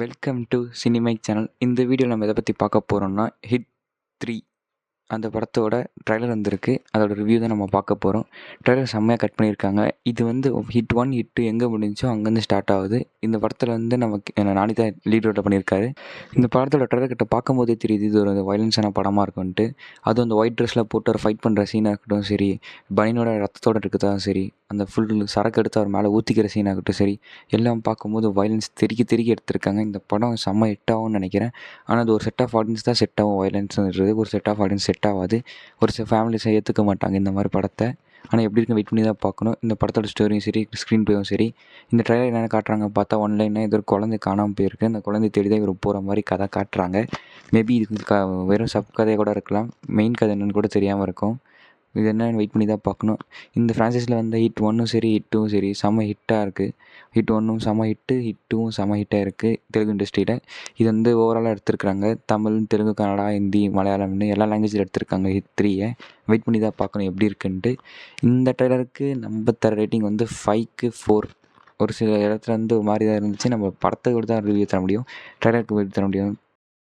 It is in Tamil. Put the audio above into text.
Welcome to சினிமைக் channel. இந்த வீடியோவில் நம்ம எதை பற்றி பார்க்க போகிறோம்னா ஹிட் 3 அந்த படத்தோட ட்ரைலர் வந்திருக்கு. அதோட ரிவ்யூ தான் நம்ம பார்க்க போகிறோம். ட்ரைலர் செம்மையாக கட் பண்ணியிருக்காங்க. இது ஹிட் 1 ஹிட் 2 எங்கே முடிஞ்சோ அங்கேருந்து ஸ்டார்ட் ஆகுது. இந்த படத்தில் நமக்கு நானி தான் லீட் ரோலில் பண்ணியிருக்காரு. இந்த படத்தோட ட்ரைலர் கிட்ட பார்க்கும்போதே தெரியுது இது ஒரு வயலன்ஸான படமாக இருக்கும்ன்ட்டு. அதுவும் அந்த ஒயிட் ட்ரெஸ்ஸில் போட்டு ஒரு ஃபைட் பண்ணுற சீனாக இருக்கட்டும் சரி, பனியனோட ரத்தத்தோடு இருக்கிறதும் சரி, அந்த ஃபுல் சரக்கு எடுத்து அவர் மேலே ஊற்றிக்கிற சீனாகட்டும் சரி, எல்லாம் பார்க்கும்போது வயலன்ஸ் தெறிக்கி எடுத்திருக்காங்க. இந்த படம் செம்ம ஹிட் ஆகும்னு நினைக்கிறேன். ஆனால் அது ஒரு செட் ஆஃப் ஆடியன்ஸ் தான் செட் ஆகும். வயலன்ஸ்ன்றது ஒரு செட் ஆஃப் ஆடியன்ஸ் செட் ஆகாது. ஒரு சில ஃபேமிலிஸ் ஏற்றுக்க மாட்டாங்க இந்த மாதிரி படத்தை. ஆனால் எப்படி இருக்குன்னு வெயிட் பண்ணி தான் பார்க்கணும். இந்த படத்தோட ஸ்டோரியும் சரி, ஸ்க்ரீன் ப்ளேயும் சரி. இந்த ட்ரைலர் என்னென்ன காட்டுறாங்க பார்த்தா ஒன்லைனில் ஏதோ ஒரு குழந்தை காணாமல் போயிருக்கு. அந்த குழந்தை தேடி தான் இவர் போகிற மாதிரி கதை காட்டுறாங்க. மேபி இதுக்கு வெறும் சப் கதையாக கூட இருக்கலாம். மெயின் கதை என்னென்னு கூட தெரியாமல் இருக்கும். இது என்னென்னு வெயிட் பண்ணி தான் பார்க்கணும். இந்த ஃப்ரான்ச்சைஸில் வந்த ஹிட் 1ம் சரி ஹிட் 2ம் சரி செம்ம ஹிட்டாக இருக்குது. ஹிட் 1ம் செம்ம ஹிட்டு, ஹிட் 2ம் செம்ம ஹிட்டாக இருக்குது தெலுங்கு இண்டஸ்ட்ரியில். இது ஓவராலாக எடுத்திருக்காங்க. தமிழ், தெலுங்கு, கன்னடா, ஹிந்தி, மலையாளம்னு எல்லா லாங்குவேஜில் எடுத்திருக்காங்க ஹிட் 3. வெயிட் பண்ணி தான் பார்க்கணும் எப்படி இருக்குன்ட்டு. இந்த ட்ரைலருக்கு நம்ம தர ரேட்டிங் 5க்கு 4. ஒரு சில இடத்துல ஒரு மாதிரி தான் இருந்துச்சு. நம்ம படத்தை கூட தான் ரிவ்யூ தர முடியும், ட்ரைலருக்கு ரிவ்யூ தர முடியும்.